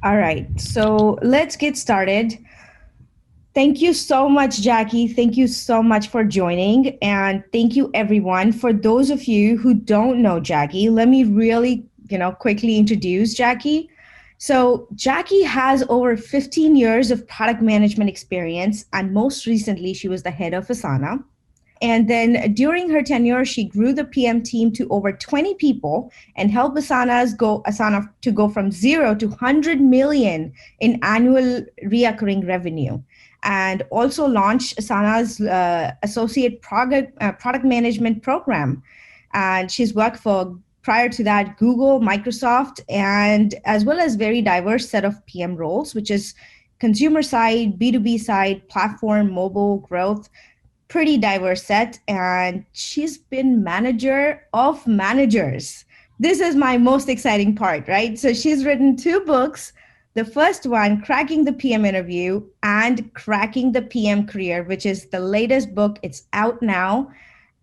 All right, so let's get started. Thank you so much, Jackie. Thank you so much for joining. And thank you, everyone. For those of you who don't know Jackie, let me really, quickly introduce Jackie. So, Jackie has over 15 years of product management experience, and most recently, she was the head of Asana. And then during her tenure, she grew the PM team to over 20 people and helped Asana to go from zero to 100 million in annual recurring revenue. And also launched Asana's associate product management program. And she's worked for prior to that Google, Microsoft, and as well as very diverse set of PM roles, which is consumer side, B2B side, platform, mobile growth, pretty diverse set, and she's been manager of managers. This is my most exciting part, right? So she's written two books. The first one, Cracking the PM Interview, and Cracking the PM Career, which is the latest book. It's out now.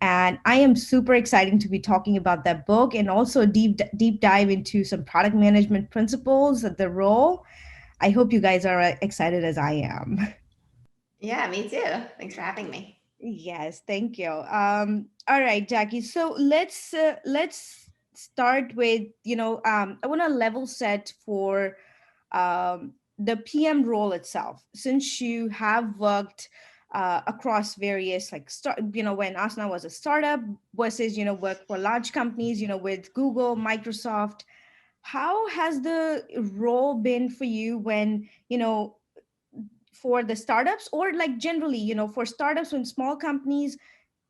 And I am super excited to be talking about that book and also deep dive into some product management principles, the role. I hope you guys are excited as I am. Yeah, me too. Thanks for having me. Yes, thank you. All right, Jackie. So let's start with I want to level set for the PM role itself. Since you have worked across various when Asana was a startup versus work for large companies, with Google, Microsoft. How has the role been for you when for the startups, or like generally for startups and small companies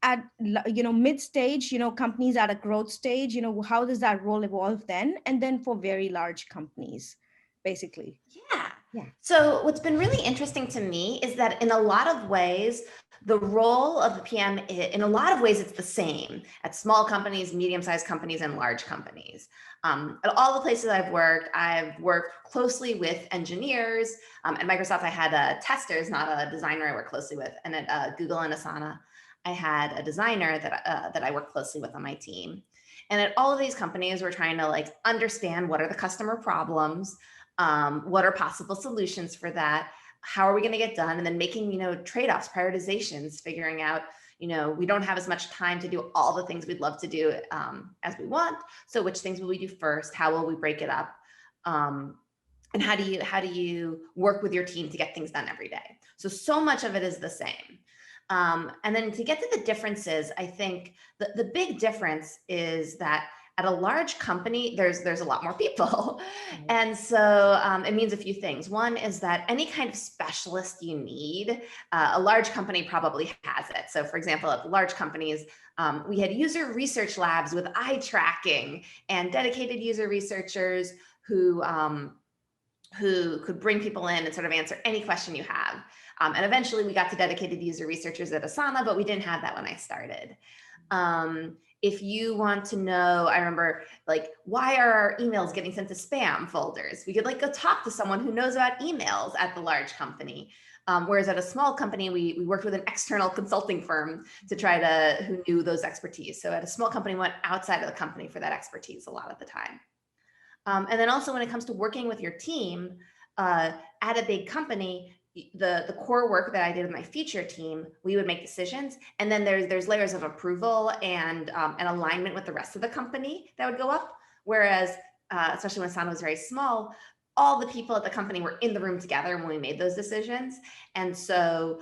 at mid stage, companies at a growth stage, how does that role evolve then, and then for very large companies, basically. Yeah. Yeah. So, what's been really interesting to me is that in a lot of ways, the role of the PM, in a lot of ways, it's the same at small companies, medium sized companies, and large companies. At all the places I've worked closely with engineers. At Microsoft, I had testers, not a designer I work closely with. And at Google and Asana, I had a designer that I work closely with on my team. And at all of these companies, we're trying to like understand what are the customer problems, what are possible solutions for that, how are we going to get done, and then making trade-offs, prioritizations, figuring out we don't have as much time to do all the things we'd love to do as we want, so which things will we do first, how will we break it up, and how do you work with your team to get things done every day. So much of it is the same. And then to get to the differences, I think the big difference is that at a large company, there's a lot more people. Right. And so it means a few things. One is that any kind of specialist you need, a large company probably has it. So for example, at large companies, we had user research labs with eye tracking and dedicated user researchers who could bring people in and sort of answer any question you have. And eventually we got to dedicated user researchers at Asana, but we didn't have that when I started. If you want to know, I remember like, why are our emails getting sent to spam folders? We could like go talk to someone who knows about emails at the large company. Whereas at a small company, we worked with an external consulting firm who knew those expertise. So at a small company, we went outside of the company for that expertise a lot of the time. And then also when it comes to working with your team at a big company, the core work that I did with my feature team, we would make decisions, and then there's layers of approval and alignment with the rest of the company that would go up. Whereas, especially when Asana was very small, all the people at the company were in the room together when we made those decisions, and so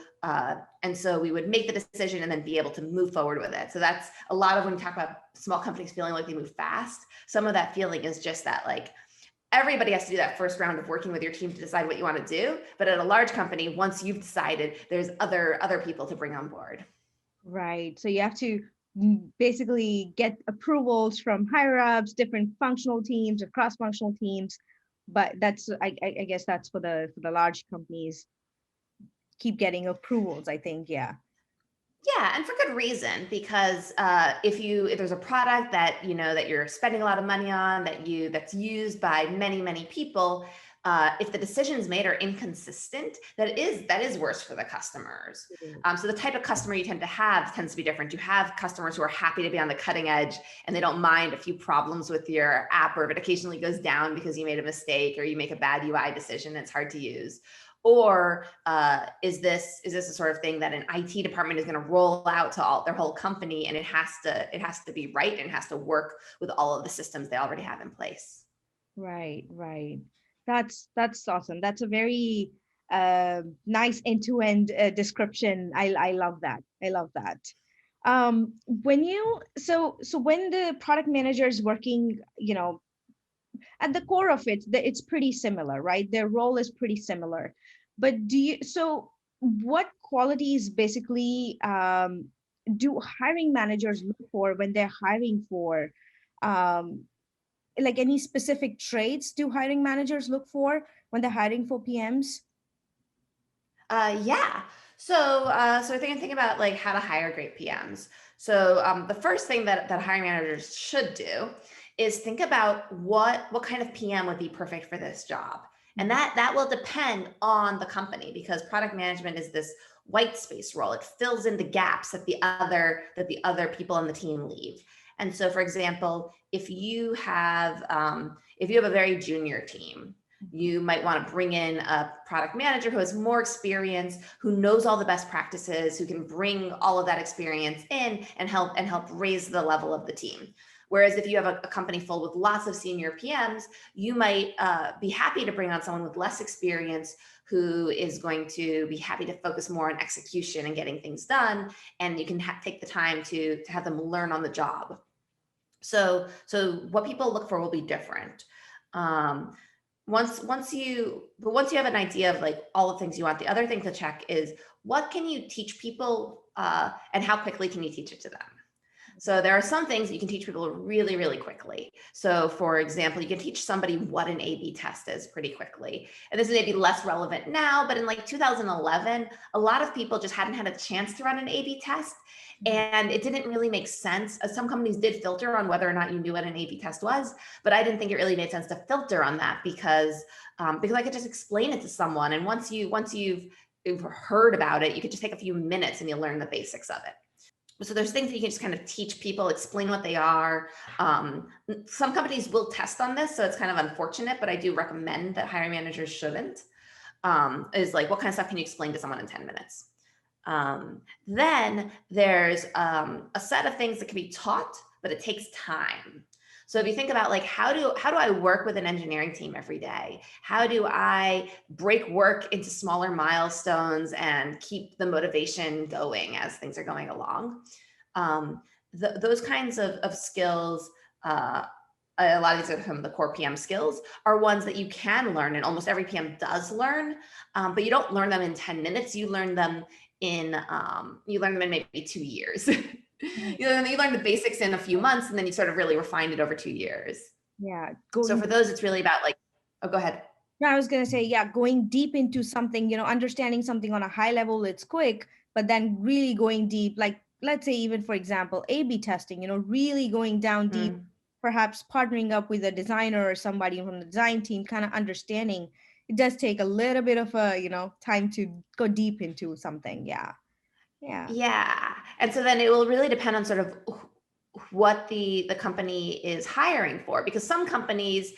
we would make the decision and then be able to move forward with it. So that's a lot of when we talk about small companies feeling like they move fast. Some of that feeling is just that like everybody has to do that first round of working with your team to decide what you want to do. But at a large company, once you've decided, there's other people to bring on board. Right. So you have to basically get approvals from higher ups, different functional teams or cross functional teams. But that's I guess that's for the large companies, keep getting approvals, I think. Yeah. Yeah, and for good reason, because if there's a product that that you're spending a lot of money on, that's used by many people, if the decisions made are inconsistent, that is worse for the customers. So the type of customer you tend to have tends to be different. You have customers who are happy to be on the cutting edge and they don't mind a few problems with your app, or if it occasionally goes down because you made a mistake or you make a bad UI decision, it's hard to use. Or is this a sort of thing that an IT department is going to roll out to their whole company, and it has to be right and it has to work with all of the systems they already have in place? Right, right. That's awesome. That's a very nice end-to-end description. I love that. I love that. When you so when the product manager is working, at the core of it, it's pretty similar, right? Their role is pretty similar. But what qualities basically do hiring managers look for when they're hiring for um, like any specific traits do hiring managers look for when they're hiring for PMs? Yeah. So I think about like how to hire great PMs. So the first thing that hiring managers should do is think about what kind of PM would be perfect for this job. And that will depend on the company, because product management is this white space role. It fills in the gaps that the other people on the team leave. And so, for example, if you have a very junior team, you might want to bring in a product manager who has more experience, who knows all the best practices, who can bring all of that experience in and help raise the level of the team. Whereas if you have a company full with lots of senior PMs, you might be happy to bring on someone with less experience who is going to be happy to focus more on execution and getting things done. And you can take the time to have them learn on the job. So what people look for will be different. Once you have an idea of like all the things you want, the other thing to check is what can you teach people, and how quickly can you teach it to them? So there are some things you can teach people really, really quickly. So for example, you can teach somebody what an A/B test is pretty quickly. And this is maybe less relevant now, but in like 2011, a lot of people just hadn't had a chance to run an A/B test. And it didn't really make sense. Some companies did filter on whether or not you knew what an A/B test was, but I didn't think it really made sense to filter on that because I could just explain it to someone. And once you've heard about it, you could just take a few minutes and you'll learn the basics of it. So there's things that you can just kind of teach people, explain what they are. Some companies will test on this, so it's kind of unfortunate, but I do recommend that hiring managers shouldn't. Is like, what kind of stuff can you explain to someone in 10 minutes? Then there's a set of things that can be taught, but it takes time. So if you think about like, how do I work with an engineering team every day? How do I break work into smaller milestones and keep the motivation going as things are going along? Those kinds of skills, a lot of these are from the core PM skills, are ones that you can learn, and almost every PM does learn, but you don't learn them in 10 minutes. You learn them in maybe 2 years. You learn the basics in a few months, and then you sort of really refined it over 2 years. Yeah. So for those, it's really about like, oh, go ahead. No, I was going to say, yeah, going deep into something, understanding something on a high level, it's quick, but then really going deep, like, let's say, even for example, A/B testing, really going down deep, perhaps partnering up with a designer or somebody from the design team, kind of understanding. It does take a little bit of time to go deep into something. Yeah. Yeah. Yeah. And so then it will really depend on sort of what the company is hiring for, because some companies,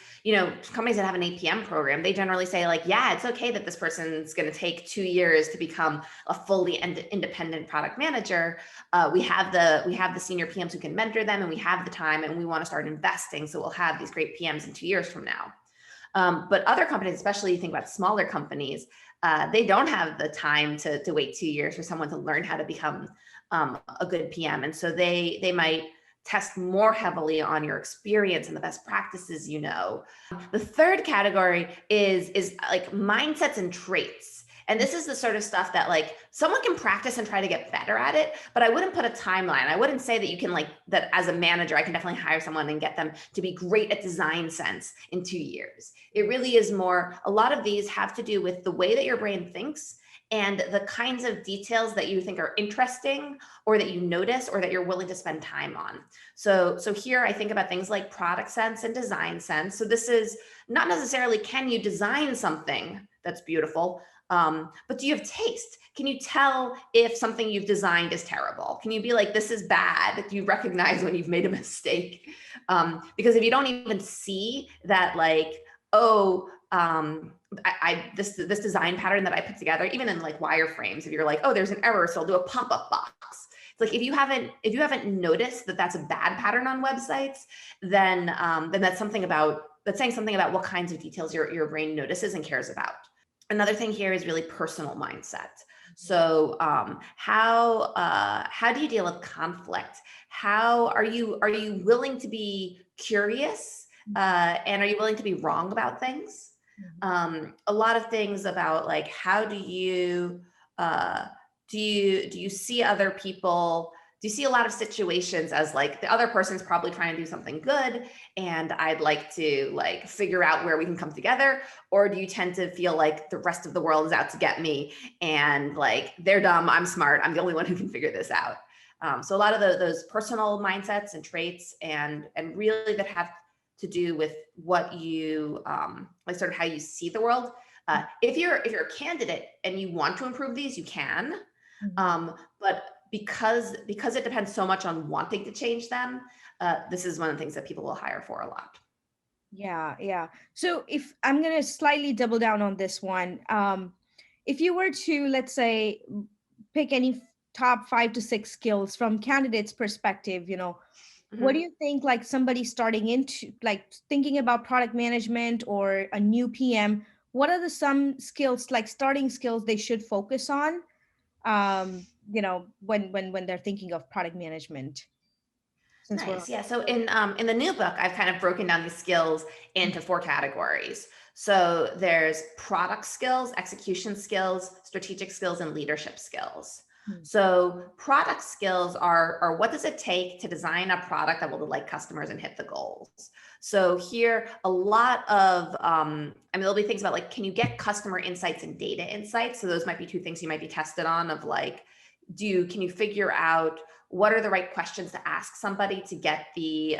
companies that have an APM program, they generally say like, yeah, it's okay that this person's going to take 2 years to become a fully independent product manager. We have the senior PMs who can mentor them, and we have the time, and we want to start investing. So we'll have these great PMs in 2 years from now. But other companies, especially you think about smaller companies, they don't have the time to wait 2 years for someone to learn how to become a good PM. And so they might test more heavily on your experience and the best practices. The third category is like mindsets and traits. And this is the sort of stuff that like someone can practice and try to get better at it, but I wouldn't put a timeline. I wouldn't say that you can that as a manager, I can definitely hire someone and get them to be great at design sense in 2 years. It really is more, a lot of these have to do with the way that your brain thinks and the kinds of details that you think are interesting or that you notice or that you're willing to spend time on. So here I think about things like product sense and design sense. So this is not necessarily, can you design something that's beautiful, but do you have taste? Can you tell if something you've designed is terrible? Can you be like, this is bad? Do you recognize when you've made a mistake? Because if you don't even see that, like, oh, this design pattern that I put together, even in like wireframes, if you're like, oh, there's an error, so I'll do a pop-up box. It's like, if you haven't noticed that that's a bad pattern on websites, then that's saying something about what kinds of details your brain notices and cares about. Another thing here is really personal mindset. So how do you deal with conflict? How are you willing to be curious, and are you willing to be wrong about things? A lot of things about like, how do you see other people? Do you see a lot of situations as like, the other person's probably trying to do something good and I'd like to like figure out where we can come together? Or do you tend to feel like the rest of the world is out to get me and like, they're dumb, I'm smart, I'm the only one who can figure this out? So a lot of those personal mindsets and traits and really that have to do with what you like, sort of how you see the world. If you're a candidate and you want to improve these, you can. But because it depends so much on wanting to change them, this is one of the things that people will hire for a lot. Yeah. So if I'm going to slightly double down on this one, if you were to, let's say, pick any top 5 to 6 skills from candidates' perspective, what do you think, like somebody starting into like thinking about product management or a new PM, what are some skills, like starting skills they should focus on, when they're thinking of product management? Since we're Nice. Yeah. So in the new book, I've kind of broken down these skills into 4 categories. So there's product skills, execution skills, strategic skills, and leadership skills. So product skills are what does it take to design a product that will delight customers and hit the goals? So here, a lot of, there'll be things about like, can you get customer insights and data insights? So those might be 2 things you might be tested on of like, can you figure out what are the right questions to ask somebody to get the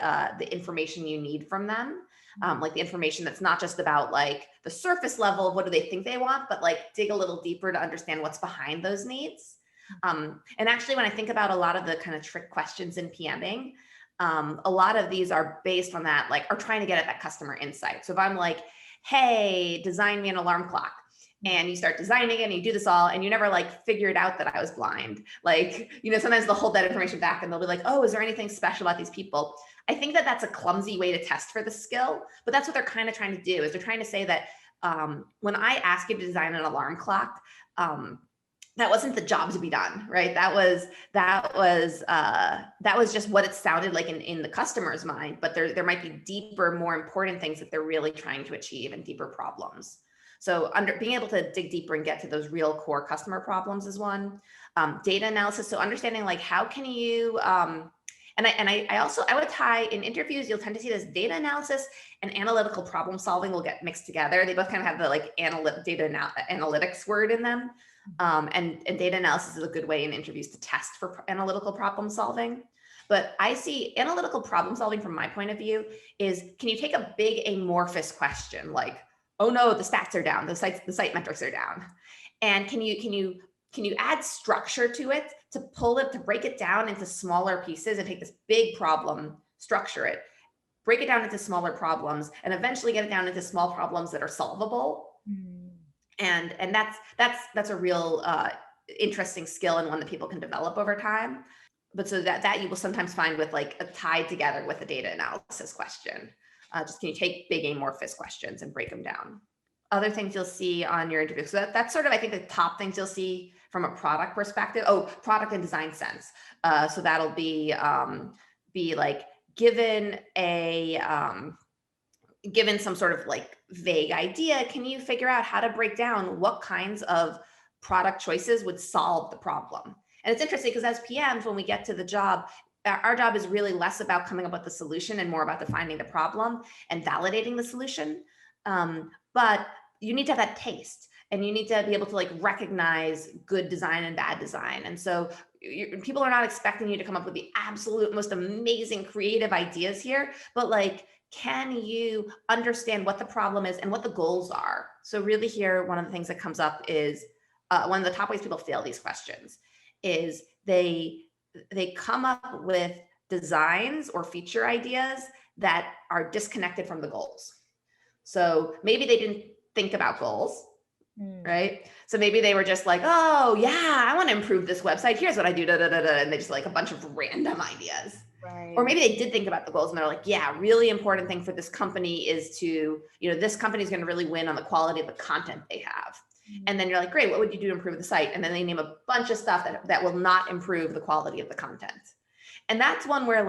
information you need from them? Like the information that's not just about like the surface level of what do they think they want, but like dig a little deeper to understand what's behind those needs. And actually, when I think about a lot of the kind of trick questions in PMing, a lot of these are based on that, like are trying to get at that customer insight. So if I'm like, hey, design me an alarm clock, and you start designing it and you do this all and you never like figured out that I was blind. Like, sometimes they'll hold that information back and they'll be like, oh, is there anything special about these people? I think that that's a clumsy way to test for the skill, but that's what they're kind of trying to do, is they're trying to say that when I ask you to design an alarm clock, that wasn't the job to be done, right? That was just what it sounded like in the customer's mind, but there might be deeper, more important things that they're really trying to achieve and deeper problems. So being able to dig deeper and get to those real core customer problems is one. Data analysis. So understanding like, how can you, and I would tie in interviews, you'll tend to see this data analysis and analytical problem solving will get mixed together. They both kind of have the like analytics word in them. And data analysis is a good way in interviews to test for analytical problem solving. But I see analytical problem solving from my point of view is, can you take a big amorphous question like, oh no, the stats are down, the site metrics are down, and can you add structure to it, to break it down into smaller pieces and take this big problem, structure it, break it down into smaller problems, and eventually get it down into small problems that are solvable. And that's a real interesting skill and one that people can develop over time. But so that you will sometimes find with like tied together with a data analysis question. Just can you take big amorphous questions and break them down? Other things you'll see on your interview. So that's sort of, I think, the top things you'll see from a product perspective. Oh, product and design sense. So that'll be like given some sort of like vague idea, can you figure out how to break down what kinds of product choices would solve the problem? And it's interesting because as PMs, when we get to the job, our job is really less about coming up with the solution and more about defining the problem and validating the solution. But you need to have that taste. and you need to be able to like recognize good design and bad design. And so people are not expecting you to come up with the absolute most amazing creative ideas here, but like, can you understand what the problem is and what the goals are? So really here, one of the things that comes up is one of the top ways people fail these questions is they come up with designs or feature ideas that are disconnected from the goals. So maybe they didn't think about goals, right? So maybe they were just like, oh yeah, I want to improve this website. Here's what I do, and they just like a bunch of random ideas. Right. Or maybe they did think about the goals and they're like, yeah, really important thing for this company is to, this company is going to really win on the quality of the content they have. And then you're like, great, what would you do to improve the site? And then they name a bunch of stuff that will not improve the quality of the content. And that's one where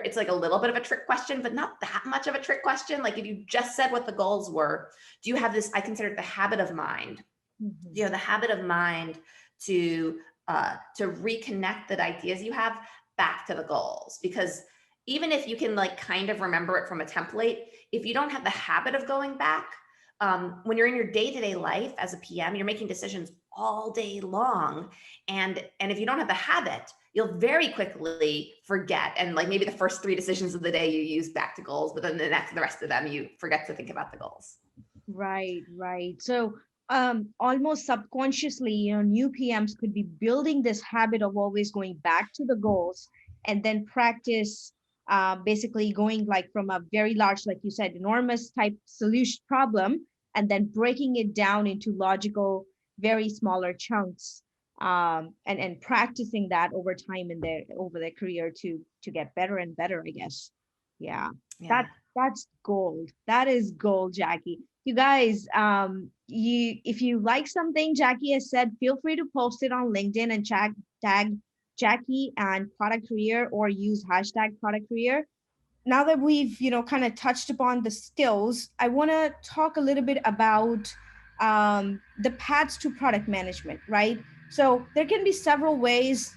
it's like a little bit of a trick question, but not that much of a trick question. Like if you just said what the goals were, do you have this, I consider it the habit of mind. Mm-hmm. The habit of mind to reconnect the ideas you have back to the goals. Because even if you can like kind of remember it from a template, if you don't have the habit of going back, when you're in your day-to-day life as a PM, you're making decisions all day long. And if you don't have the habit, you'll very quickly forget. And like maybe the first 3 decisions of the day you use back to goals, but then the rest of them, you forget to think about the goals. Right. So almost subconsciously, new PMs could be building this habit of always going back to the goals and then practice basically going like from a very large, like you said, enormous type solution problem, and then breaking it down into logical, very smaller chunks, and practicing that over time over their career to get better and better, I guess. Yeah. That's gold. That is gold, Jackie. You guys, if you like something Jackie has said, feel free to post it on LinkedIn and tag Jackie and Product Career, or use hashtag Product Career. Now that we've kind of touched upon the skills, I want to talk a little bit about the paths to product management, right? So there can be several ways.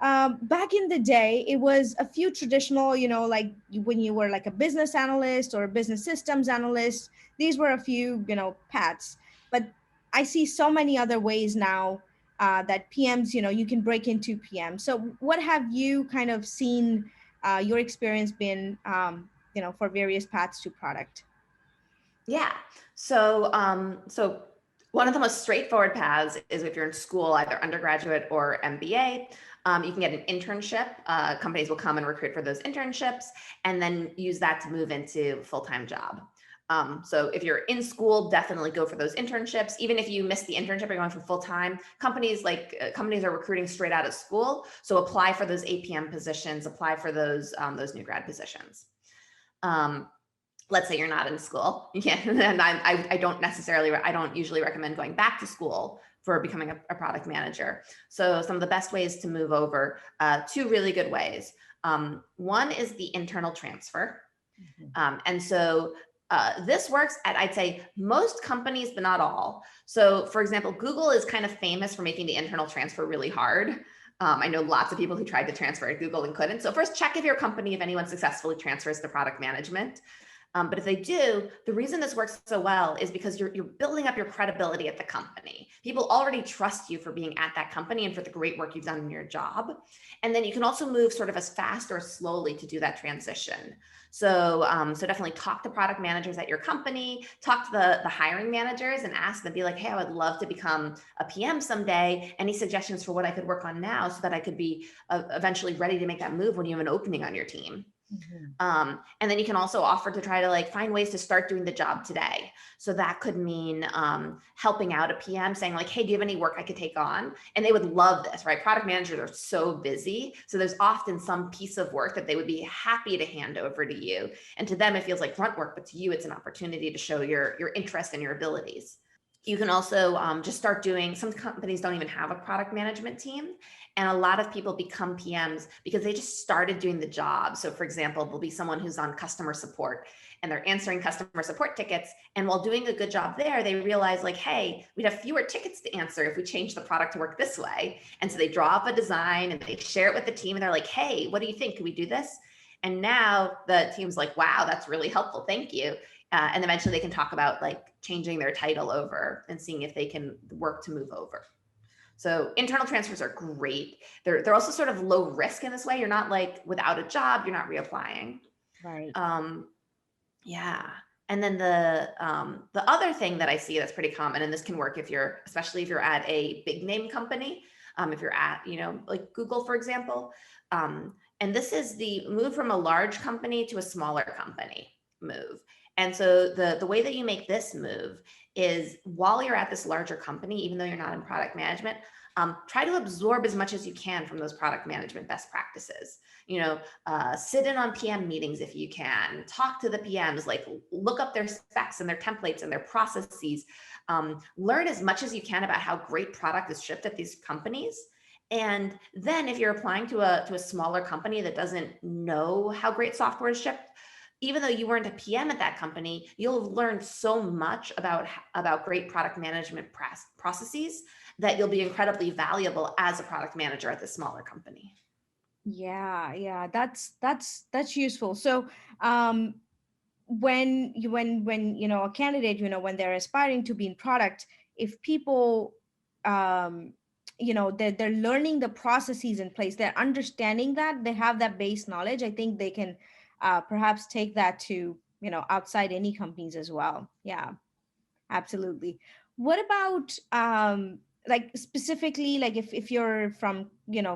Back in the day, it was a few traditional, like when you were like a business analyst or a business systems analyst, these were a few, paths. But I see so many other ways now that PMs, you can break into PM. So what have you kind of seen your experience been, for various paths to product? Yeah. So, so one of the most straightforward paths is if you're in school, either undergraduate or MBA, you can get an internship. Companies will come and recruit for those internships and then use that to move into a full-time job. So if you're in school, definitely go for those internships. Even if you miss the internship, you're going for full-time. Companies are recruiting straight out of school. So apply for those APM positions, apply for those new grad positions. Let's say you're not in school. You can't, and I don't usually recommend going back to school for becoming a product manager. So some of the best ways to move over, 2 really good ways. One is the internal transfer. And so this works at, I'd say, most companies, but not all. So for example, Google is kind of famous for making the internal transfer really hard. I know lots of people who tried to transfer at Google and couldn't. So first, check if your company, if anyone successfully transfers to product management. But if they do, the reason this works so well is because you're building up your credibility at the company. People already trust you for being at that company and for the great work you've done in your job. And then you can also move sort of as fast or slowly to do that transition. So, so definitely talk to product managers at your company, talk to the hiring managers and ask them, be like, hey, I would love to become a PM someday. Any suggestions for what I could work on now so that I could be eventually ready to make that move when you have an opening on your team? And then you can also offer to try to like find ways to start doing the job today. So that could mean helping out a PM, saying like, hey, do you have any work I could take on? And they would love this, right? Product managers are so busy. So there's often some piece of work that they would be happy to hand over to you. And to them, it feels like grunt work, but to you, it's an opportunity to show your interest and your abilities. You can also just start doing, some companies don't even have a product management team. And a lot of people become PMs because they just started doing the job. So for example, there'll be someone who's on customer support and they're answering customer support tickets. And while doing a good job there, they realize like, hey, we'd have fewer tickets to answer if we change the product to work this way. And so they draw up a design and they share it with the team and they're like, hey, what do you think? Can we do this? And now the team's like, wow, that's really helpful. Thank you. And eventually they can talk about like changing their title over and seeing if they can work to move over. So internal transfers are great. They're also sort of low risk in this way. You're not like without a job, you're not reapplying. Right. Yeah. And then the other thing that I see that's pretty common, and this can work if you're, especially if you're at a big name company, if you're at, like Google, for example, and this is the move from a large company to a smaller company move. And so the way that you make this move is while you're at this larger company, even though you're not in product management, try to absorb as much as you can from those product management best practices. Sit in on PM meetings if you can, talk to the PMs, like look up their specs and their templates and their processes. Learn as much as you can about how great product is shipped at these companies. And then if you're applying to a smaller company that doesn't know how great software is shipped, even though you weren't a PM at that company, you'll have learned so much about great product management processes that you'll be incredibly valuable as a product manager at the smaller company. Yeah, that's useful. So when a candidate, when they're aspiring to be in product, if people they're learning the processes in place, they're understanding that, they have that base knowledge, I think they can perhaps take that to outside any companies as well. Yeah, absolutely. What about like specifically, like if you're from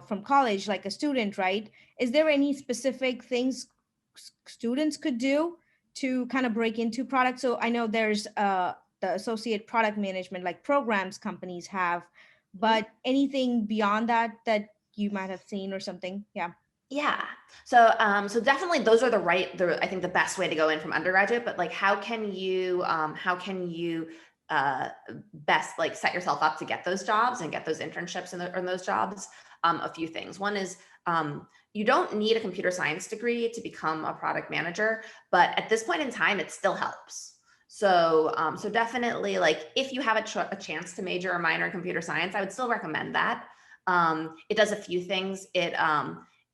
from college, like a student, right? Is there any specific things students could do to kind of break into product? So I know there's the associate product management like programs companies have, but anything beyond that that you might have seen or something? Yeah. Yeah. So definitely those are I think the best way to go in from undergraduate, but like how can you uh, best like set yourself up to get those jobs and get those internships in those jobs? A few things. One is you don't need a computer science degree to become a product manager, but at this point in time, it still helps. So definitely, like if you have a chance to major or minor in computer science, I would still recommend that. It does a few things.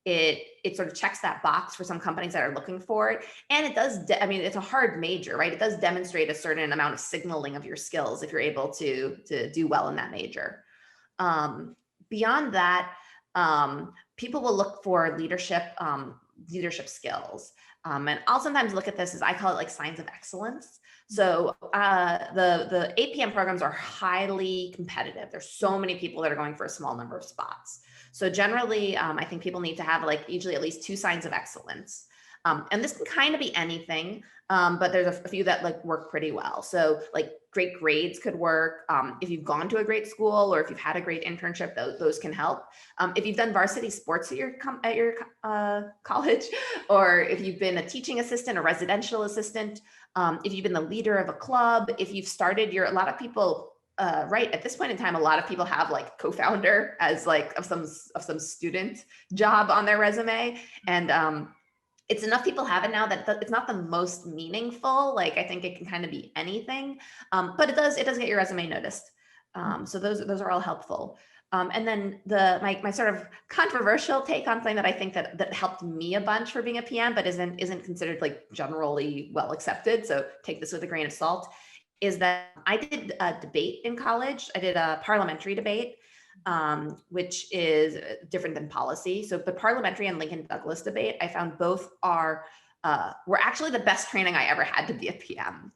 It sort of checks that box for some companies that are looking for it, and it does. I mean, it's a hard major, right? It does demonstrate a certain amount of signaling of your skills if you're able to do well in that major. Beyond that, people will look for leadership skills. And I'll sometimes look at this as I call it like signs of excellence. So the APM programs are highly competitive. There's so many people that are going for a small number of spots. So generally, I think people need to have like usually at least 2 signs of excellence. And this can kind of be anything, but there's a few that like work pretty well. So like great grades could work. If you've gone to a great school or if you've had a great internship, those can help. If you've done varsity sports at your college, or if you've been a teaching assistant, a residential assistant, if you've been the leader of a club, if you've started a lot of people, right at this point in time, a lot of people have like co-founder as like of some student job on their resume. And it's enough people have it now that it's not the most meaningful. Like I think it can kind of be anything, but it does get your resume noticed. So those are all helpful. And then my sort of controversial take on something that I think that helped me a bunch for being a PM, but isn't considered like generally well accepted. So take this with a grain of salt. Is that I did a debate in college. I did a parliamentary debate, which is different than policy. So the parliamentary and Lincoln Douglas debate, I found both were actually the best training I ever had to be a PM,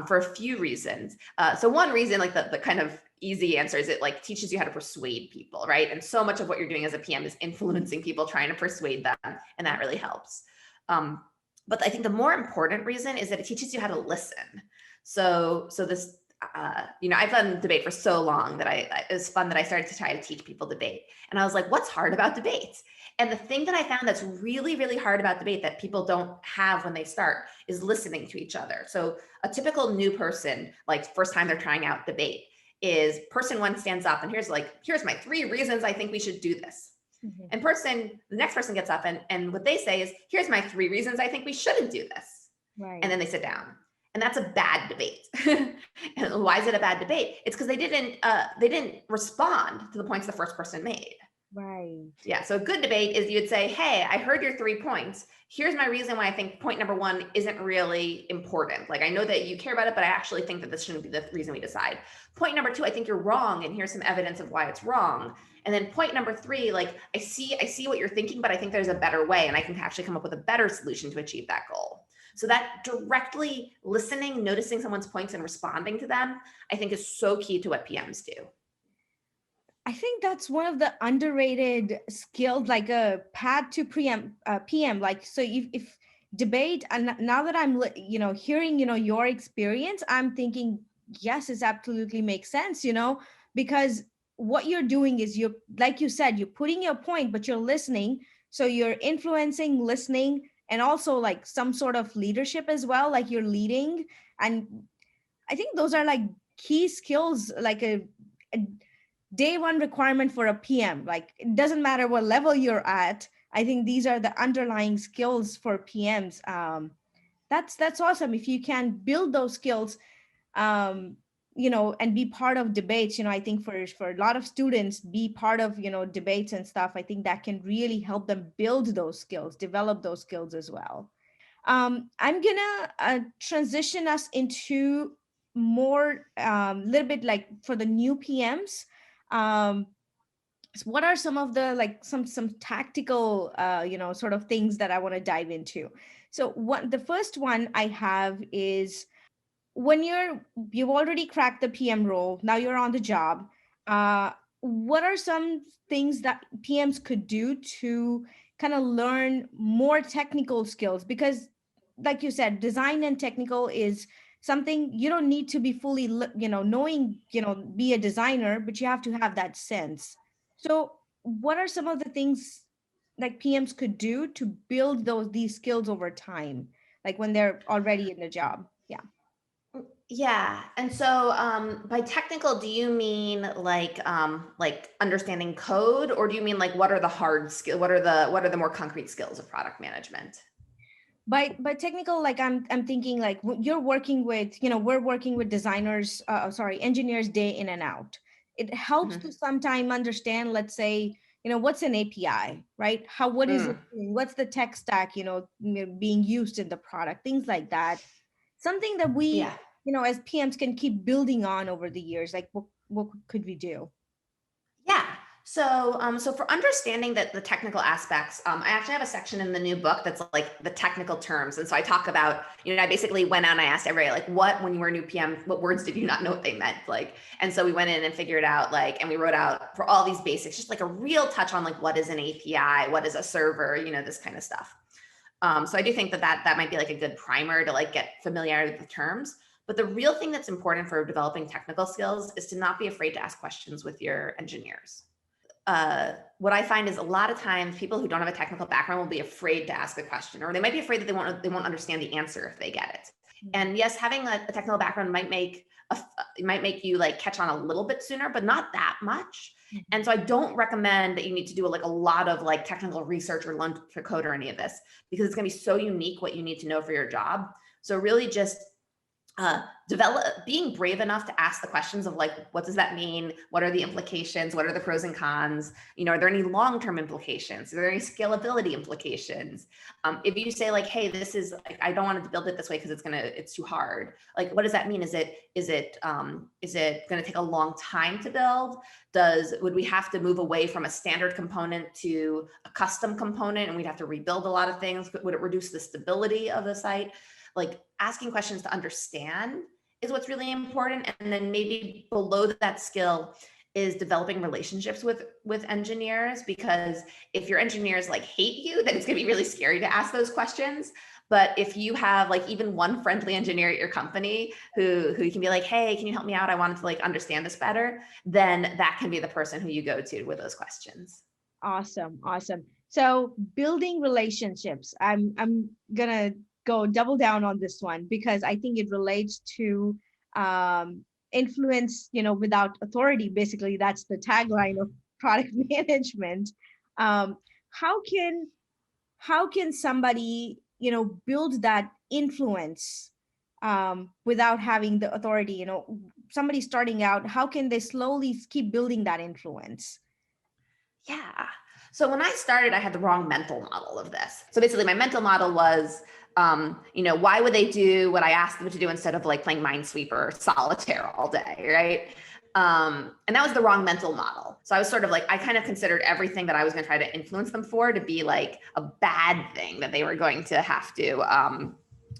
for a few reasons. So one reason, like the kind of easy answer, is it like teaches you how to persuade people, right? And so much of what you're doing as a PM is influencing people, trying to persuade them, and that really helps. But I think the more important reason is that it teaches you how to listen. So this, I've done debate for so long that it was fun that I started to try to teach people debate. And I was like, what's hard about debate? And the thing that I found that's really, really hard about debate that people don't have when they start is listening to each other. So a typical new person, like first time they're trying out debate, is person 1 stands up and here's my 3 reasons I think we should do this. Mm-hmm. And the next person gets up and what they say is, here's my 3 reasons I think we shouldn't do this. Right. And then they sit down. And that's a bad debate. And why is it a bad debate? It's because they didn't respond to the points the first person made. Right. Yeah. So a good debate is you'd say, hey, I heard your 3 points. Here's my reason why I think point number one isn't really important. Like, I know that you care about it, but I actually think that this shouldn't be the reason we decide. Point number two, I think you're wrong, and here's some evidence of why it's wrong. And then point number three, like, I see what you're thinking, but I think there's a better way, and I can actually come up with a better solution to achieve that goal. So that directly listening, noticing someone's points and responding to them, I think is so key to what PMs do. I think that's one of the underrated skills, like a path to PM. Like, so if debate, and now that I'm, hearing, your experience, I'm thinking, yes, it absolutely makes sense, because what you're doing is you're, like you said, you're putting your point, but you're listening. So you're influencing, listening, and also like some sort of leadership as well, like you're leading. And I think those are like key skills, like a day one requirement for a PM. Like, it doesn't matter what level you're at. I think these are the underlying skills for PMs. That's awesome. If you can build those skills, and be part of debates, I think for a lot of students, be part of, debates and stuff. I think that can really help them build those skills, develop those skills as well. I'm gonna transition us into more, little bit like for the new PMs. Um, so what are some of the, like, some tactical, sort of things that I want to dive into? So the first one I have is, when you've already cracked the PM role, now you're on the job. Uh, what are some things that PMs could do to kind of learn more technical skills? Because, like you said, design and technical is something you don't need to be fully, knowing, be a designer, but you have to have that sense. So, what are some of the things like PMs could do to build these skills over time, like when they're already in the job? Yeah. Yeah. And so by technical, do you mean like understanding code, or do you mean like what are the hard skills? What are the more concrete skills of product management? By technical, like I'm thinking like you're working with, we're working with designers, sorry, engineers day in and out. It helps to Mhm. sometime understand, let's say, what's an API, right? What is it Mm. doing? What's the tech stack, being used in the product, things like that. Something that we, Yeah. as PMs can keep building on over the years. Like, what could we do? Yeah. So for understanding that the technical aspects, I actually have a section in the new book that's like the technical terms. And so I talk about, I basically went out and I asked everybody, like, when you were a new PM, what words did you not know what they meant? Like, and so we went in and figured out, like, and we wrote out for all these basics, just like a real touch on like, what is an API? What is a server? This kind of stuff. So I do think that might be like a good primer to like get familiar with the terms. But the real thing that's important for developing technical skills is to not be afraid to ask questions with your engineers. What I find is a lot of times people who don't have a technical background will be afraid to ask a question, or they might be afraid that they won't understand the answer if they get it. And yes, having a technical background might make you like catch on a little bit sooner, but not that much. And so I don't recommend that you need to do like a lot of like technical research or learn to code or any of this, because it's going to be so unique what you need to know for your job. So really just being brave enough to ask the questions of like, what does that mean? What are the implications? What are the pros and cons? Are there any long-term implications? Are there any scalability implications? If you say like, hey, this is like, I don't want to build it this way because it's too hard. Like, what does that mean? Is it going to take a long time to build? Would we have to move away from a standard component to a custom component and we'd have to rebuild a lot of things? Would it reduce the stability of the site? Like, asking questions to understand is what's really important. And then maybe below that skill is developing relationships with engineers, because if your engineers like hate you, then it's going to be really scary to ask those questions. But if you have like even one friendly engineer at your company who you can be like, hey, can you help me out? I wanted to like understand this better. Then that can be the person who you go to with those questions. Awesome. So building relationships. I'm gonna go double down on this one because I think it relates to influence, without authority. Basically, that's the tagline of product management. Um, how can somebody, build that influence without having the authority? Somebody starting out, how can they slowly keep building that influence? Yeah. So when I started, I had the wrong mental model of this. So basically my mental model was, why would they do what I asked them to do instead of like playing Minesweeper or solitaire all day, right? And that was the wrong mental model. So I was sort of like, I kind of considered everything that I was going to try to influence them for to be like a bad thing that they were going to have to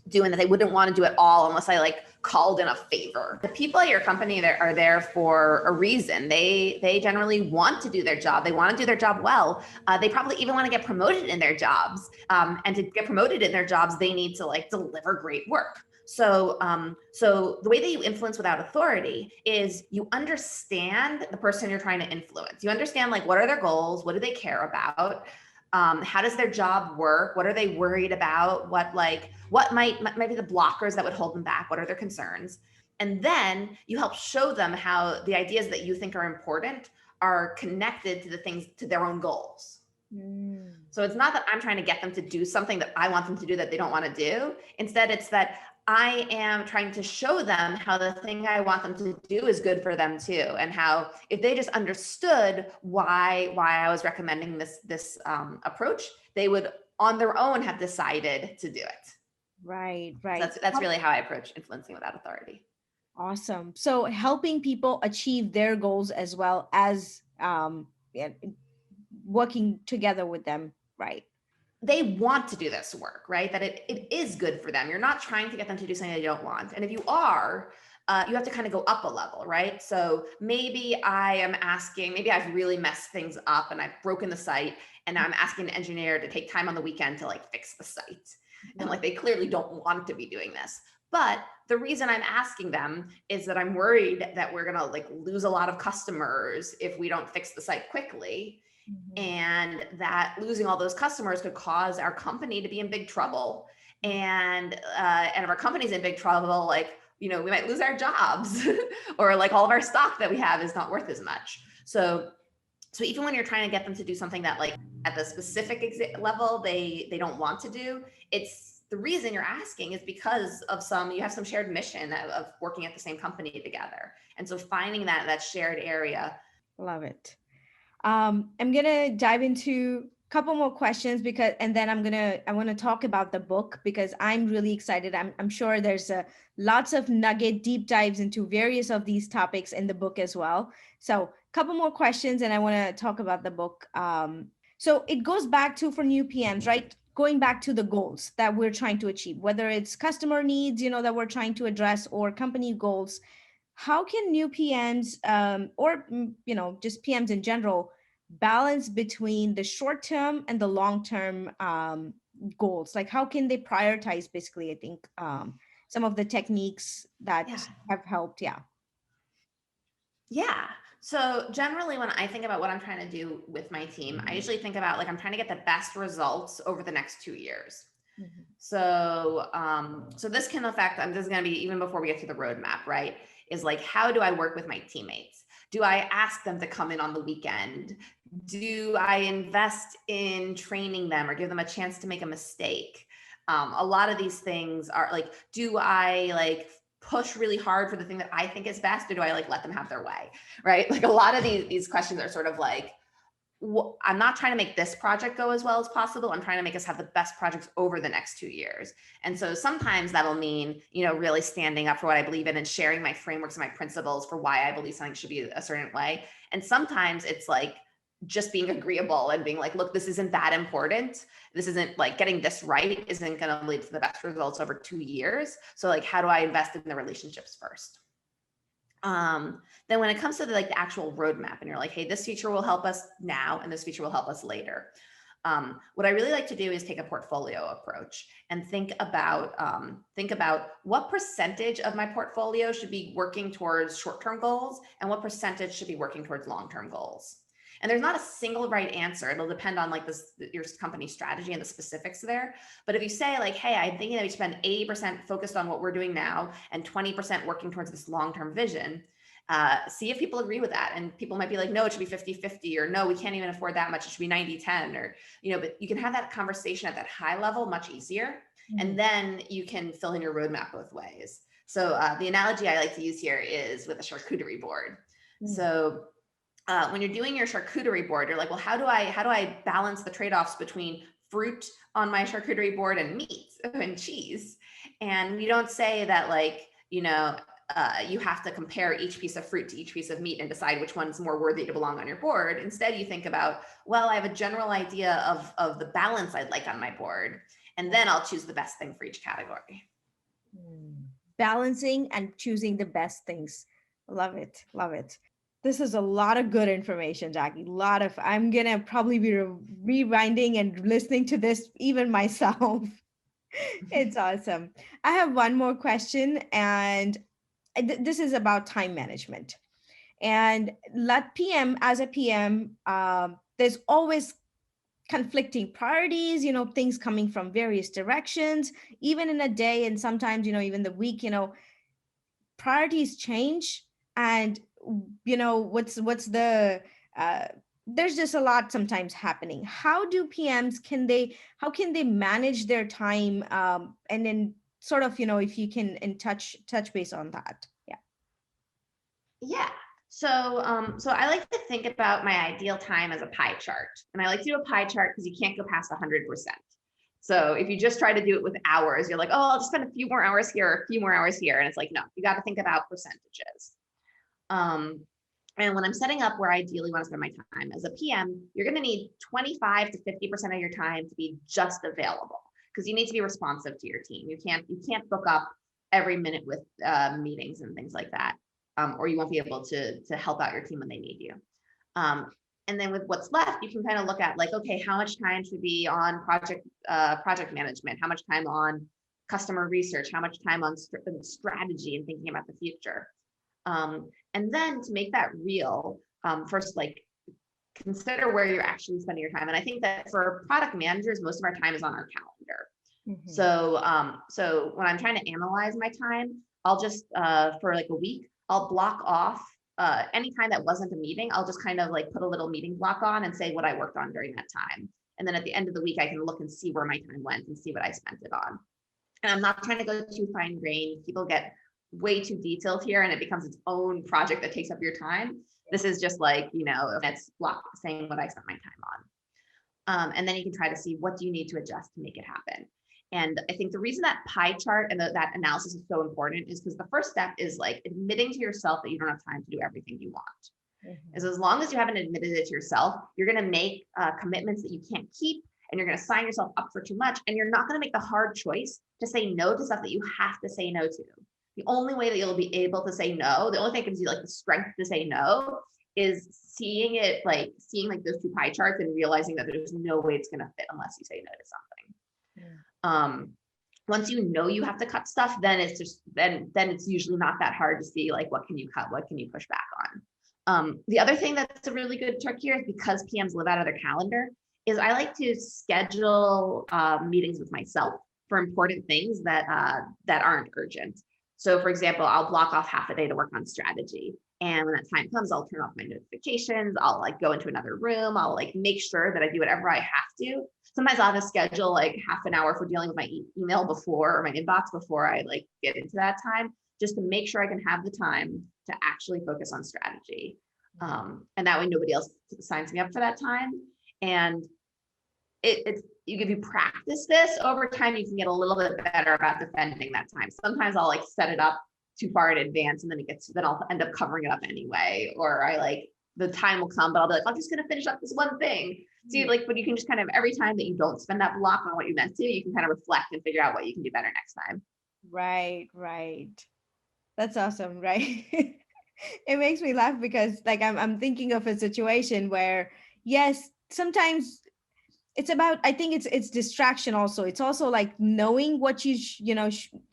do, and that they wouldn't want to do at all unless I like called in a favor. The people at your company that are there for a reason. They generally want to do their job. They want to do their job well. They probably even want to get promoted in their jobs. And to get promoted in their jobs, they need to like deliver great work. So the way that you influence without authority is you understand the person you're trying to influence. You understand like, what are their goals? What do they care about? How does their job work? What are they worried about? What might be the blockers that would hold them back? What are their concerns? And then you help show them how the ideas that you think are important are connected to the things, to their own goals. So it's not that I'm trying to get them to do something that I want them to do that they don't want to do. Instead, it's that I am trying to show them how the thing I want them to do is good for them too. And how if they just understood why I was recommending this approach, they would on their own have decided to do it. Right. So that's really how I approach influencing without authority. Awesome. So helping people achieve their goals as well as working together with them, right? They want to do this work, right? That it is good for them. You're not trying to get them to do something they don't want. And if you are, you have to kind of go up a level, right? So maybe I've really messed things up and I've broken the site, and now I'm asking an engineer to take time on the weekend to like fix the site. And like, they clearly don't want to be doing this. But the reason I'm asking them is that I'm worried that we're going to like lose a lot of customers if we don't fix the site quickly. And that losing all those customers could cause our company to be in big trouble. And if our company's in big trouble, like, we might lose our jobs or like all of our stock that we have is not worth as much. So even when you're trying to get them to do something that like at the specific level, they don't want to do, it's the reason you're asking is because of you have some shared mission of working at the same company together. And so finding that shared area. Love it. I'm gonna dive into a couple more questions and then I want to talk about the book because I'm really excited. I'm sure there's lots of nugget deep dives into various of these topics in the book as well. So a couple more questions and I want to talk about the book. So it goes back to, for new PMs, right? Going back to the goals that we're trying to achieve, whether it's customer needs, that we're trying to address, or company goals. How can new PMs or just PMs in general balance between the short term and the long term goals? Like, how can they prioritize? Basically, I think some of the techniques that have helped. Yeah. So generally, when I think about what I'm trying to do with my team, I usually think about like, I'm trying to get the best results over the next 2 years. So this can affect, this is going to be even before we get to the roadmap, right? Is like, how do I work with my teammates? Do I ask them to come in on the weekend? Do I invest in training them or give them a chance to make a mistake? A lot of these things are like, do I like push really hard for the thing that I think is best, or do I like let them have their way, right? Like, a lot of these questions are sort of like, I'm not trying to make this project go as well as possible. I'm trying to make us have the best projects over the next 2 years. And so sometimes that'll mean, really standing up for what I believe in and sharing my frameworks and my principles for why I believe something should be a certain way. And sometimes it's like just being agreeable and being like, look, this isn't that important. This isn't like, getting this right isn't going to lead to the best results over 2 years. So like, how do I invest in the relationships first? Then when it comes to the actual roadmap, and you're like, hey, this feature will help us now and this feature will help us later. What I really like to do is take a portfolio approach and think about what percentage of my portfolio should be working towards short-term goals and what percentage should be working towards long-term goals. And there's not a single right answer. It'll depend on your company strategy and the specifics there. But if you say like, hey, I'm thinking that we spend 80% focused on what we're doing now and 20% working towards this long-term vision, see if people agree with that. And people might be like, no, it should be 50-50, or no, we can't even afford that much. It should be 90-10, or, but you can have that conversation at that high level much easier. And then you can fill in your roadmap both ways. So the analogy I like to use here is with a charcuterie board. So when you're doing your charcuterie board, you're like, well, how do I balance the trade-offs between fruit on my charcuterie board and meat and cheese? And we don't say that, like, you have to compare each piece of fruit to each piece of meat and decide which one's more worthy to belong on your board. Instead, you think about, well, I have a general idea of the balance I'd like on my board, and then I'll choose the best thing for each category. Balancing and choosing the best things. Love it. Love it. This is a lot of good information, Jackie. I'm going to probably be rewinding and listening to this even myself. It's awesome. I have one more question, and this is about time management. And let PM as a PM, there's always conflicting priorities, things coming from various directions, even in a day, and sometimes, even the week, priorities change. And what's the uh, there's just a lot sometimes happening. How can they manage their time, and then sort of, if you can touch base on that. Yeah. Yeah. So I like to think about my ideal time as a pie chart. And I like to do a pie chart because you can't go past 100%. So if you just try to do it with hours, you're like, oh, I'll just spend a few more hours here, or a few more hours here. And it's like, no, you got to think about percentages. And when I'm setting up where I ideally want to spend my time as a PM, you're going to need 25 to 50% of your time to be just available, because you need to be responsive to your team. You can't book up every minute with meetings and things like that. Or you won't be able to help out your team when they need you. And then with what's left, you can kind of look at, like, okay, how much time should be on project management? How much time on customer research? How much time on strategy and thinking about the future? And then to make that real, first, like, consider where you're actually spending your time. And I think that for product managers, most of our time is on our calendar. Mm-hmm. So when I'm trying to analyze my time, I'll just, for like a week, I'll block off any time that wasn't a meeting. I'll just kind of like put a little meeting block on and say what I worked on during that time. And then at the end of the week, I can look and see where my time went and see what I spent it on. And I'm not trying to go too fine grained. People get way too detailed here and it becomes its own project that takes up your time. This is just like, it's block saying what I spent my time on. And then you can try to see, what do you need to adjust to make it happen? And I think the reason that pie chart and that analysis is so important is because the first step is like admitting to yourself that you don't have time to do everything you want. Mm-hmm. Is as long as you haven't admitted it to yourself, you're going to make commitments that you can't keep, and you're going to sign yourself up for too much. And you're not going to make the hard choice to say no to stuff that you have to say no to. The only way that you'll be able to say no, the only thing that gives you like the strength to say no, is seeing those two pie charts and realizing that there's no way it's going to fit unless you say no to something. Once you know you have to cut stuff, then it's just then it's usually not that hard to see, like, what can you cut, what can you push back on. The other thing that's a really good trick here is, because PMs live out of their calendar, is I like to schedule meetings with myself for important things that aren't urgent. So for example, I'll block off half a day to work on strategy. And when that time comes, I'll turn off my notifications. I'll like go into another room. I'll like make sure that I do whatever I have to. Sometimes I'll have to schedule like half an hour for dealing with my email before, or my inbox before I like get into that time, just to make sure I can have the time to actually focus on strategy. And that way nobody else signs me up for that time. And if you practice this over time, you can get a little bit better about defending that time. Sometimes I'll like set it up too far in advance, and then I'll end up covering it up anyway. Or the time will come, but I'll be like, I'm just going to finish up this one thing. So but you can just kind of, every time that you don't spend that block on what you meant to, you can kind of reflect and figure out what you can do better next time. Right. That's awesome, right? It makes me laugh because like I'm thinking of a situation where, yes, sometimes it's about, I think it's distraction also. It's also like knowing what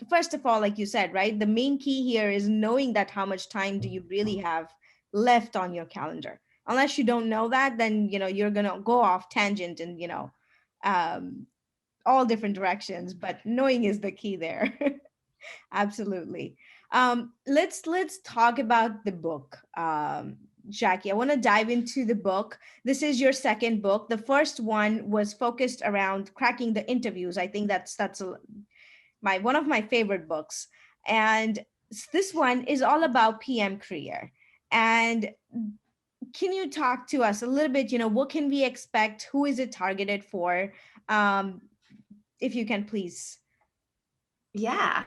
first of all, like you said, right? The main key here is knowing that how much time do you really have left on your calendar. Unless you don't know that, then, you're going to go off tangent and, all different directions, but knowing is the key there. Absolutely. Let's talk about the book. Jackie, I want to dive into the book. This is your second book. The first one was focused around cracking the interviews. I think that's one of my favorite books. And this one is all about PM career. And can you talk to us a little bit, what can we expect? Who is it targeted for? If you can, please. Yeah.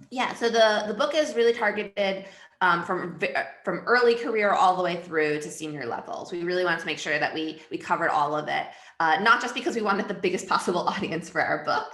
Yeah, so the book is really targeted from early career all the way through to senior levels. We really wanted to make sure that we covered all of it, not just because we wanted the biggest possible audience for our book,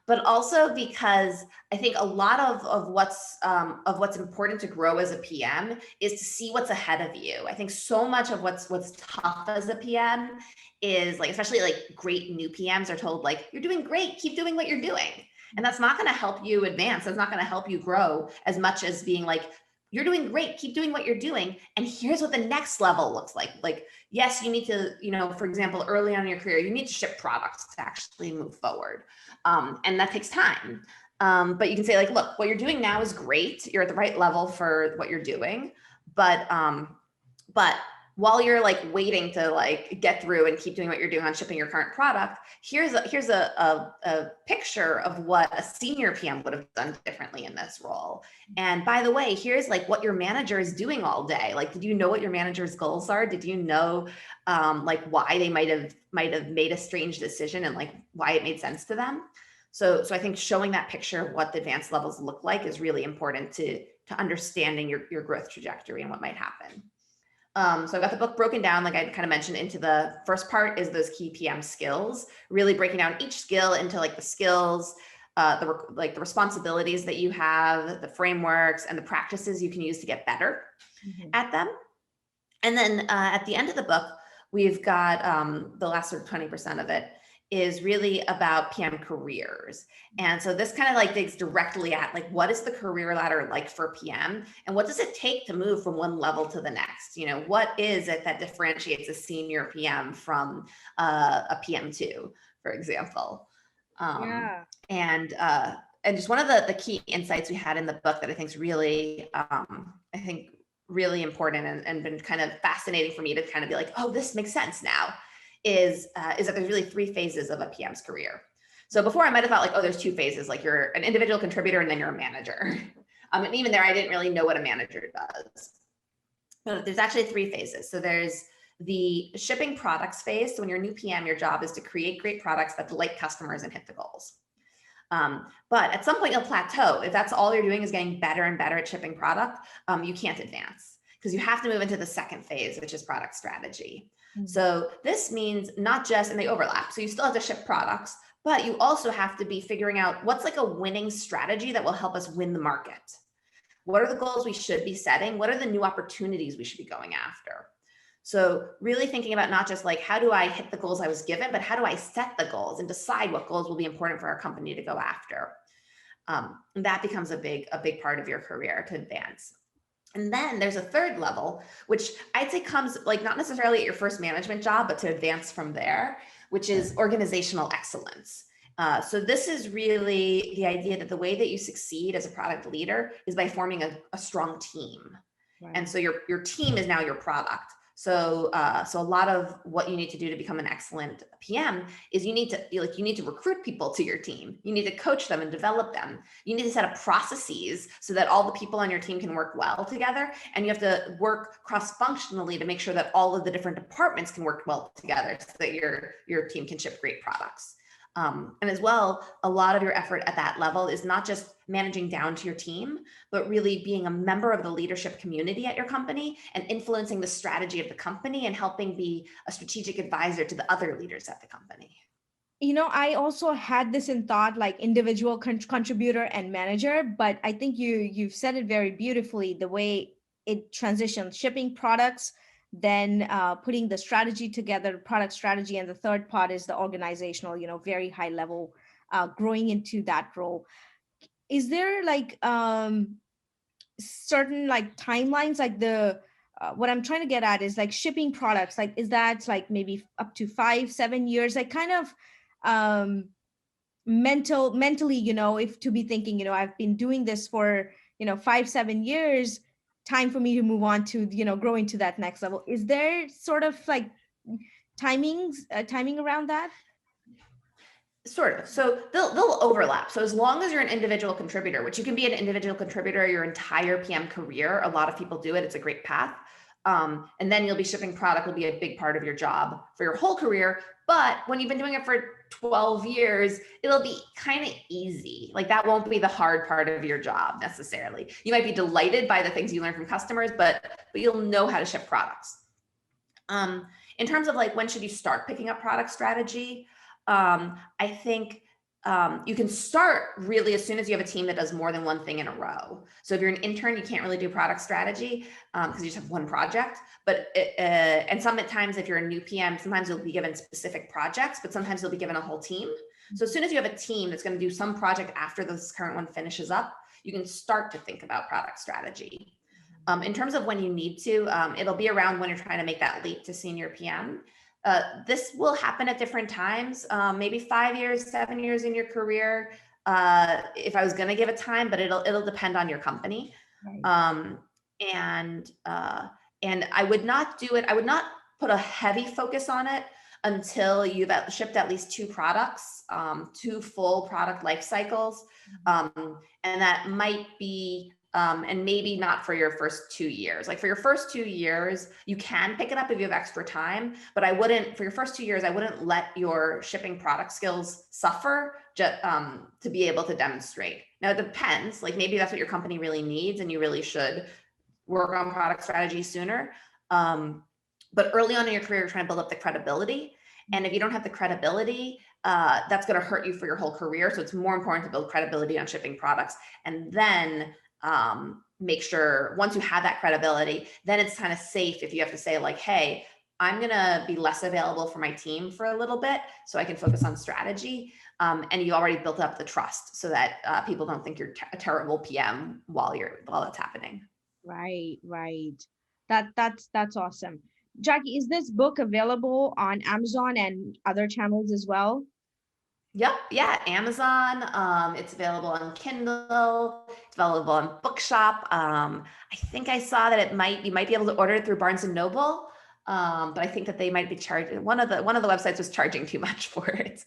but also because I think a lot of what's important to grow as a PM is to see what's ahead of you. I think so much of what's tough as a PM is like, especially like great new PMs are told like, you're doing great, keep doing what you're doing. And that's not going to help you advance. That's not going to help you grow as much as being like, you're doing great, keep doing what you're doing. And here's what the next level looks like. Like, yes, you need to, for example, early on in your career, you need to ship products to actually move forward. And that takes time. But you can say like, look, what you're doing now is great. You're at the right level for what you're doing. But while you're like waiting to like get through and keep doing what you're doing on shipping your current product, here's a picture of what a senior PM would have done differently in this role. And by the way, here's like what your manager is doing all day. Like, did you know what your manager's goals are? Did you know like why they might have made a strange decision and like why it made sense to them? So I think showing that picture of what the advanced levels look like is really important to understanding your growth trajectory and what might happen. So I got the book broken down, like I kind of mentioned, into the first part is those key PM skills, really breaking down each skill into like the skills, the responsibilities that you have, the frameworks and the practices you can use to get better at them. And then at the end of the book, we've got the last sort of 20% of it is really about PM careers. And so this kind of like digs directly at like, what is the career ladder like for PM? And what does it take to move from one level to the next? What is it that differentiates a senior PM from a PM2, for example? Yeah. And just one of the key insights we had in the book that I think is really, really important and been kind of fascinating for me to kind of be like, oh, this makes sense now, is that there's really 3 phases of a PM's career. So before I might have thought like, oh, there's 2 phases, like you're an individual contributor and then you're a manager. And even there, I didn't really know what a manager does. But there's actually 3 phases. So there's the shipping products phase. So when you're a new PM, your job is to create great products that delight customers and hit the goals. But at some point you'll plateau. If that's all you're doing is getting better and better at shipping product, you can't advance because you have to move into the second phase, which is product strategy. So this means not just, and they overlap. So you still have to ship products, but you also have to be figuring out what's like a winning strategy that will help us win the market. What are the goals we should be setting? What are the new opportunities we should be going after? So really thinking about not just like, how do I hit the goals I was given, but how do I set the goals and decide what goals will be important for our company to go after? And that becomes a big part of your career to advance. And then there's a third level, which I'd say comes like not necessarily at your first management job, but to advance from there, which is organizational excellence. So this is really the idea that the way that you succeed as a product leader is by forming a strong team. Right. And so your team is now your product. So a lot of what you need to do to become an excellent PM is you need to recruit people to your team. You need to coach them and develop them. You need to set up processes so that all the people on your team can work well together. And you have to work cross-functionally to make sure that all of the different departments can work well together so that your team can ship great products. And as well, a lot of your effort at that level is not just managing down to your team, but really being a member of the leadership community at your company and influencing the strategy of the company and helping be a strategic advisor to the other leaders at the company. I also had this in thought, like individual contributor and manager, but I think you've said it very beautifully, the way it transitions, shipping products, then putting the strategy together, product strategy, and the third part is the organizational, very high level, growing into that role. Is there like certain like timelines, like what I'm trying to get at is like shipping products, like is that like maybe up to 5-7 years, like kind of mentally, if to be thinking, I've been doing this for 5-7 years, time for me to move on to growing to that next level. Is there sort of like timing around that? Sort of. So they'll overlap. So as long as you're an individual contributor, which you can be an individual contributor your entire PM career, a lot of people do it. It's a great path. And then you'll be shipping product will be a big part of your job for your whole career. But when you've been doing it for 12 years, it'll be kind of easy. Like that won't be the hard part of your job necessarily. You might be delighted by the things you learn from customers, but you'll know how to ship products. In terms of like, when should you start picking up product strategy? I think you can start really as soon as you have a team that does more than one thing in a row. So if you're an intern, you can't really do product strategy because you just have one project. But and sometimes if you're a new PM, sometimes you'll be given specific projects, but sometimes you'll be given a whole team. So as soon as you have a team that's going to do some project after this current one finishes up, you can start to think about product strategy. In terms of when you need to, it'll be around when you're trying to make that leap to senior PM. This will happen at different times, maybe 5 years, 7 years in your career. If I was going to give a time, but it'll depend on your company. Right. And I would not do it. I would not put a heavy focus on it until you've shipped at least 2 products, 2 full product life cycles. And that might be and maybe not for your first 2 years. Like for your first 2 years, you can pick it up if you have extra time, but I wouldn't, for your first 2 years, I wouldn't let your shipping product skills suffer just, to be able to demonstrate. Now it depends, like maybe that's what your company really needs and you really should work on product strategy sooner. But early on in your career, you're trying to build up the credibility. And if you don't have the credibility, that's going to hurt you for your whole career. So it's more important to build credibility on shipping products. And then make sure once you have that credibility, then it's kind of safe if you have to say like, hey, I'm going to be less available for my team for a little bit so I can focus on strategy. And you already built up the trust so that people don't think you're a terrible PM while that's happening. Right. That's awesome. Jackie, is this book available on Amazon and other channels as well? Yep. Yeah. Amazon. It's available on Kindle. It's available on Bookshop. I think I saw that you might be able to order it through Barnes and Noble. But I think that they might be charging. One of the websites was charging too much for it.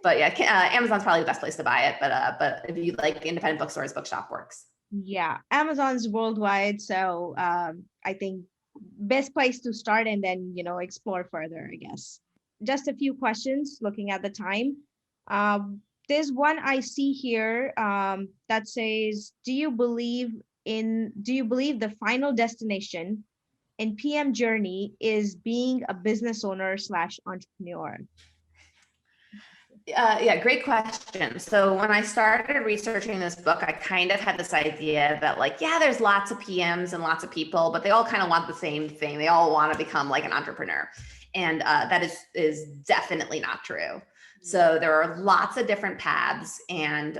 But yeah, Amazon's probably the best place to buy it. But if you like independent bookstores, Bookshop works. Yeah, Amazon's worldwide, so I think best place to start and then explore further, I guess. Just a few questions looking at the time. There's one I see here that says, do you believe the final destination in PM journey is being a business owner / entrepreneur? Yeah, great question. So when I started researching this book, I kind of had this idea that like, yeah, there's lots of PMs and lots of people, but they all kind of want the same thing. They all want to become like an entrepreneur. And that is definitely not true. So there are lots of different paths, and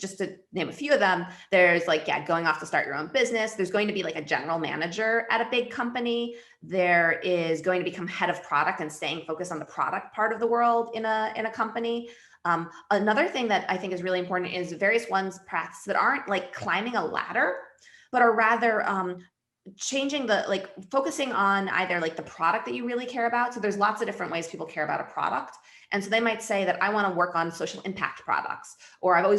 just to name a few of them, there's like, going off to start your own business. There's going to be like a general manager at a big company. There is going to become head of product and staying focused on the product part of the world in a company. Another thing that I think is really important is various paths that aren't like climbing a ladder, but are rather changing focusing on either like the product that you really care about. So there's lots of different ways people care about a product. And so they might say that I want to work on social impact products, or I work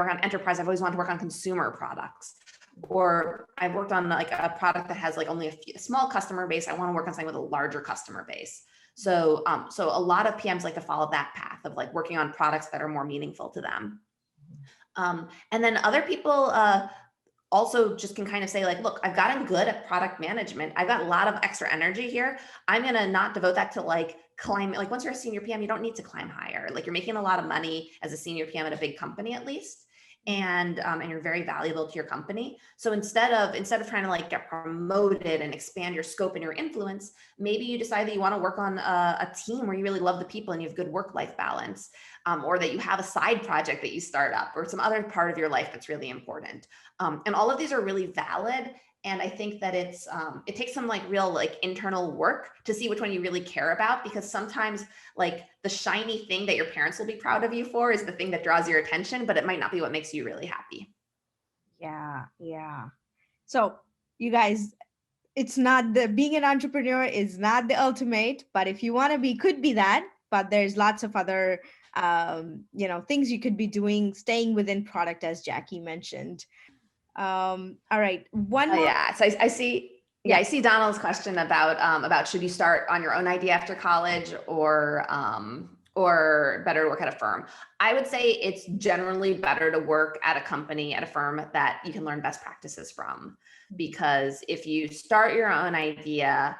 on enterprise. I've always wanted to work on consumer products, or I've worked on like a product that has like only a small customer base. I want to work on something with a larger customer base. So a lot of PMs like to follow that path of like working on products that are more meaningful to them. And then other people, also just can kind of say like, look, I've gotten good at product management. I've got a lot of extra energy here. I'm going to not devote that to like climb. Like once you're a senior PM, you don't need to climb higher. Like you're making a lot of money as a senior PM at a big company, at least. And you're very valuable to your company. So instead of trying to like get promoted and expand your scope and your influence, maybe you decide that you want to work on a team where you really love the people and you have good work-life balance, or that you have a side project that you start up, or some other part of your life that's really important. And all of these are really valid. And I think that it takes some like real like internal work to see which one you really care about, because sometimes like the shiny thing that your parents will be proud of you for is the thing that draws your attention, but it might not be what makes you really happy. Yeah. So you guys, it's not being an entrepreneur is not the ultimate, but if you want to be, could be that, but there's lots of other, things you could be doing, staying within product, as Jackie mentioned. All right, one Oh more. yeah. So I see. Yeah, Yeah. I see Donald's question about should you start on your own idea after college or better to work at a firm. I would say it's generally better to work at a company at a firm that you can learn best practices from. Because if you start your own idea,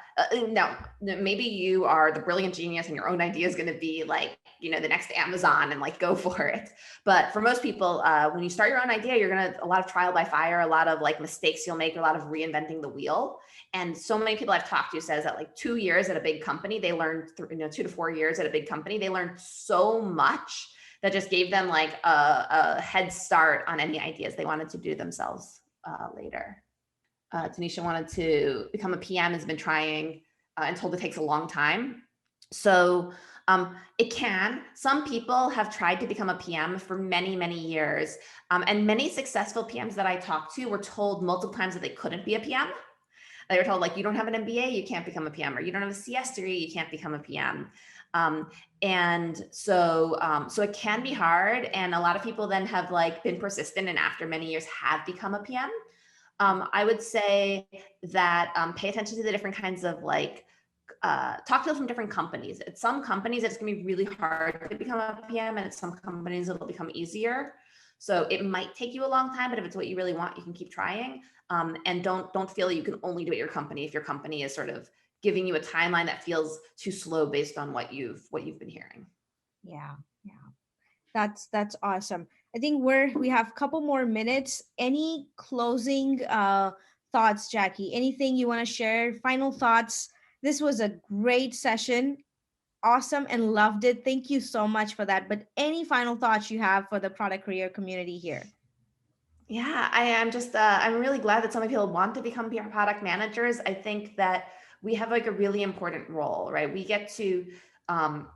no, maybe you are the brilliant genius and your own idea is going to be like, the next Amazon and like go for it. But for most people, when you start your own idea, you're going to a lot of trial by fire, a lot of like mistakes you'll make, a lot of reinventing the wheel. And so many people I've talked to says that like 2 years at a big company, they learned 2 to 4 years at a big company, they learned so much that just gave them like a head start on any ideas they wanted to do themselves later. Tanisha wanted to become a PM, has been trying and told it takes a long time. So it can. Some people have tried to become a PM for many, many years. And many successful PMs that I talked to were told multiple times that they couldn't be a PM. They were told like, you don't have an MBA, you can't become a PM, or you don't have a CS degree, you can't become a PM. So it can be hard. And a lot of people then have like been persistent and after many years have become a PM. I would say that pay attention to the different kinds of like, talk to people from different companies. At some companies, it's going to be really hard to become a PM, and at some companies, it'll become easier. So it might take you a long time, but if it's what you really want, you can keep trying. And don't feel you can only do it at your company if your company is sort of giving you a timeline that feels too slow based on what you've been hearing. Yeah, yeah. That's awesome. I think we have a couple more minutes. Any closing thoughts, Jackie? Anything you want to share? Final thoughts? This was a great session. Awesome and loved it. Thank you so much for that. But any final thoughts you have for the product career community here? Yeah, I am just, I'm really glad that so many people want to become PR product managers. I think that we have like a really important role, right? We get to um,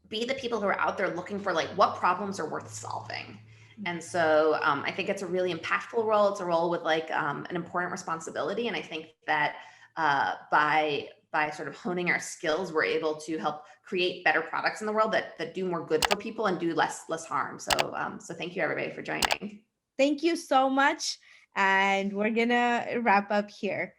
be the people who are out there looking for like what problems are worth solving. And so I think it's a really impactful role. It's a role with like an important responsibility. And I think that by sort of honing our skills, we're able to help create better products in the world that do more good for people and do less harm. So thank you everybody for joining. Thank you so much. And we're going to wrap up here.